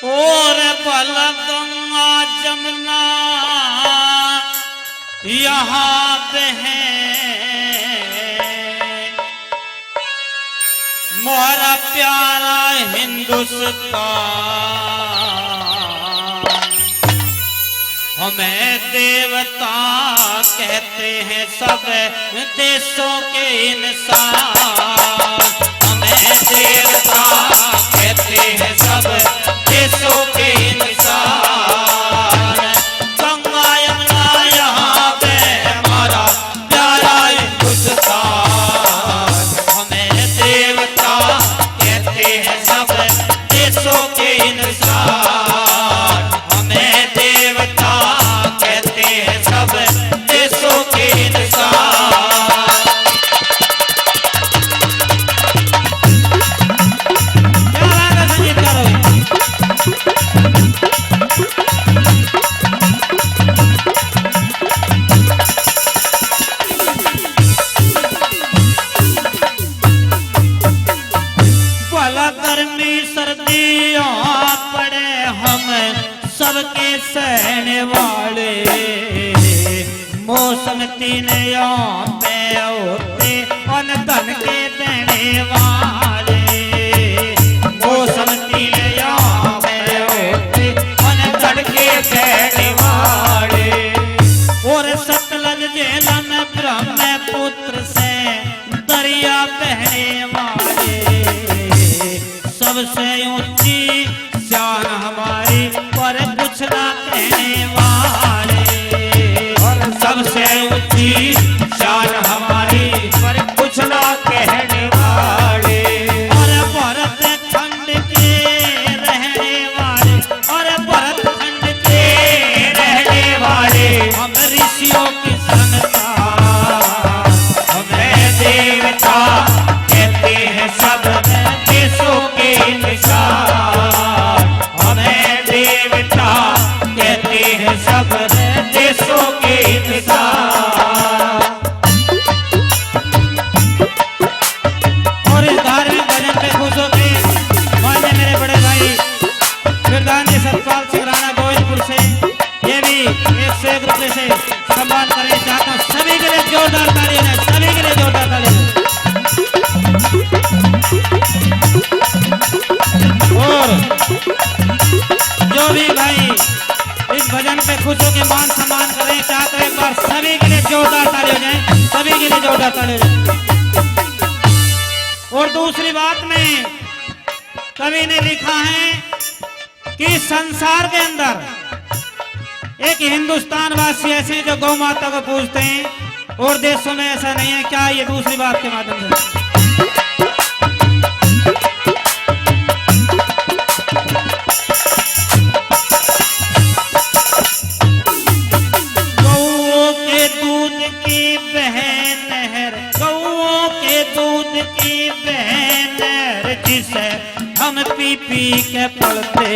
और बल गंगा जमुना यहाँ बहे मोरा प्यारा हिंदुस्तान। हमें देवता कहते हैं सब देशों के इंसान। हमें देवता कहते हैं सब देशों के इंसान। गंगा यमुना यहाँ पे हमारा प्यारा हिंदुस्तान। हमें देवता कहते हैं सब देशों के इंसान। हमें देवता कहते हैं सब देशों के इंसान। क्या बात है संगीत करो। भला गर्मी सर्दियों पड़े हम सबके सहने वाले। मौसम तीन पे होते अन धन के देने वाले। मौसम तीन पे होते अन धन के देने वाले। और सतलज झेलम ब्रह्मपुत्र से दरिया बहने वाले। सबसे ऊंची शान हमारी पर कुछ ना कहने वाले। और सबसे ऊंची शान हमारी पर कुछ ना कहने वाले। और भरत खंड के रहने वाले। और भरत खंड के रहने वाले हम ऋषियों की संतान। हमें देवता कहते हैं सब देशों के इंसान। हमें देवता कहते हैं सब देशों के इंसान। और इस धार्मिक भजन पे खुश होके मान्य मेरे बड़े भाई फिरदान जी सतपाल सिंह राणा गोविंदपुर से ये भी 101 रुपये से सम्मान करना चाहता हूँ। सभी के लिए जोरदार ताली है। सभी के लिए जोरदार ताली है। और जो भी भाई इस भजन पे खुश होकर मान सम्मान करें चाहते हैं एक बार सभी के लिए जोरदार ताली हो जाए। सभी के लिए जोरदार ताली हो जाए। और दूसरी बात में कवि ने लिखा है कि संसार के अंदर एक हिंदुस्तान वासी ऐसे जो गौ माता को पूजते हैं और देशों में ऐसा नहीं है। क्या ये दूसरी बात के माध्यम से जिसे हम पी पी के पढ़ते।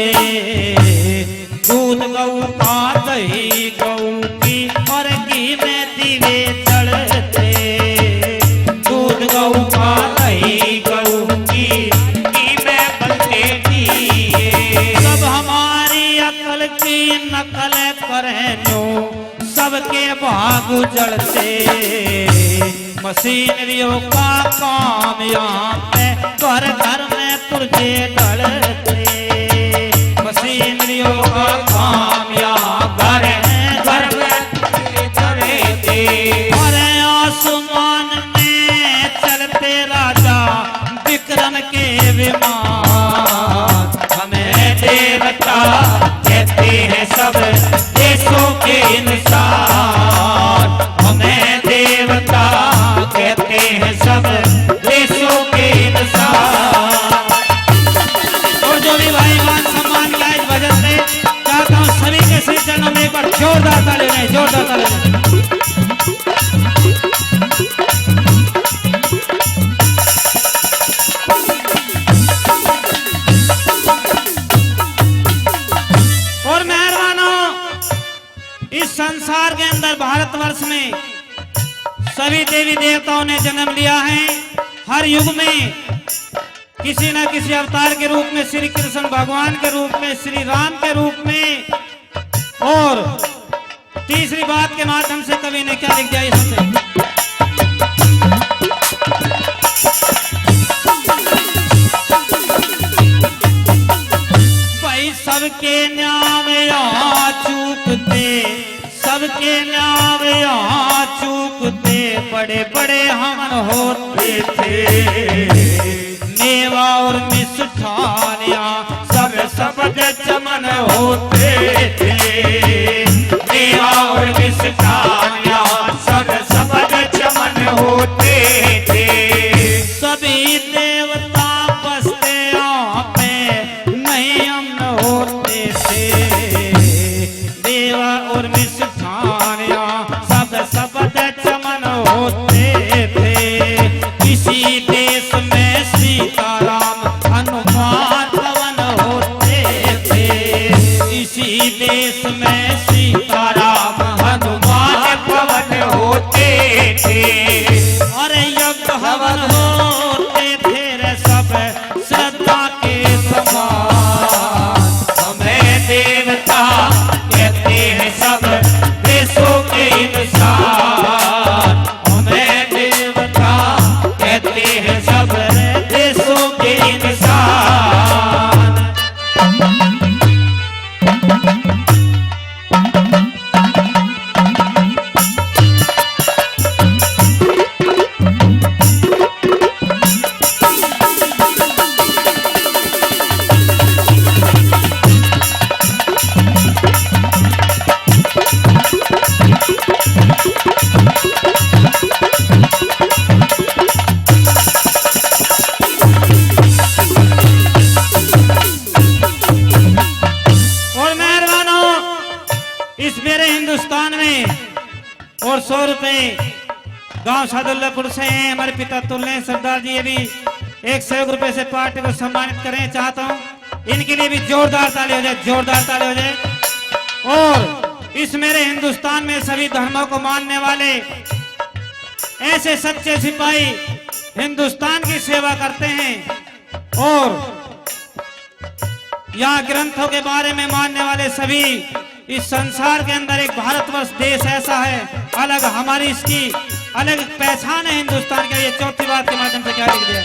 दूध गऊ का दही गऊ की और घी में दीवे चढ़ते। दूध गऊ का दही गऊ की घी में बनते दिए। सब हमारी अकल की नकल करें सबके भाग उजड़ते। मशीनरियों का काम यहाँ पे घर घर में पुर्जे डलते। मशीनरियों का काम यहाँ घर घर में पुर्जे डलते। और आसमान में चलते राजा विक्रम के विमान। हमें देवता कहते हैं सब देशों के इंसान। हमें देवता कहते हैं सब देशों के इंसान। और जो भी भाई मान सम्मान का इस भजन से चाहता हूँ सभी के श्री चरणों में एक बार जोरदार ताली है। जोरदार ताली है। और मेहरबानों इस संसार के अंदर भारतवर्ष में सभी देवी देवताओं ने जन्म लिया है। हर युग में किसी न किसी अवतार के रूप में, श्री कृष्ण भगवान के रूप में, श्री राम के रूप में, और तीसरी बात के माध्यम से कवि ने क्या लिख दिया इससे, भाई सबके नाम यहाँ चूकते, सबके नाम यहाँ चूकते, बड़े बड़े हमन होते थे, मेवा और मिष्ठानिया सब सबद चमन होते थे, मेवा और मिष्ठानिया सब सबद चमन होते थे, सभी देवता बसते यहाँ पे नहीं अमन होते थे, मेवा और मिष्ठानिया सब सबद चमन होते थे, किसी देश में सीताराम हनुमान पवन होते थे, इसी देश में सीताराम हनुमान पवन होते थे, और यज्ञ हवन होते थे रे सब श्रद्धा के समान, हमें देवता कहते हैं सब देशों के इंसान, हमें देवता कहते हैं सब देशों के इंसान। इस मेरे हिंदुस्तान में और 100 रुपए गांव सादुल्लापुर से हैं हमारे पिता तुल्य सरदार जी, ये भी 100 रुपए से पार्टी को सम्मानित करें चाहता हूं, इनके लिए भी जोरदार ताली हो जाए, जोरदार ताली हो जाए। और इस मेरे हिंदुस्तान में सभी धर्मों को मानने वाले ऐसे सच्चे सिपाही हिंदुस्तान की सेवा करते हैं, और यहाँ ग्रंथों के बारे में मानने वाले सभी, इस संसार के अंदर एक भारतवर्ष देश ऐसा है अलग, हमारी इसकी अलग पहचान है हिंदुस्तान के। ये चौथी बात के माध्यम से क्या लिख दिया,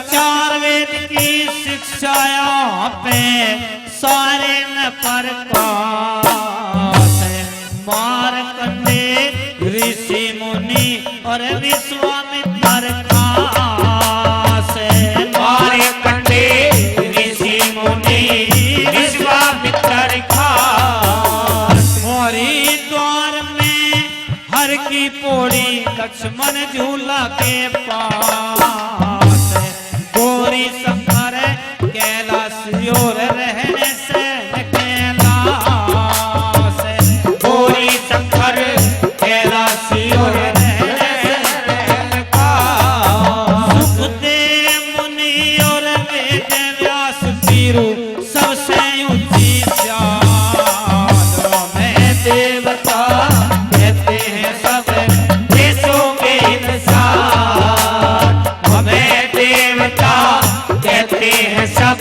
चार वेद की शिक्षा यहाँ पे सारे न प्रकाश, मार्कंडे ऋषि मुनि और विश्वामित्र खास, मार्कंडे ऋषि मुनि विश्वामित्र खास, हरिद्वार में हर की पौड़ी लक्ष्मण झूला के पास, गौरी शंकर कैलाश और रहने से कैलाश, गौरी शंकर कैलाश और रहने से कैलाश, सुखदेव मुनि और वेद व्यास पीरू सबसे ऊंची शान, में देवता कहते हैं सब देशों के इंसान, हमें देवता कहते हैं सब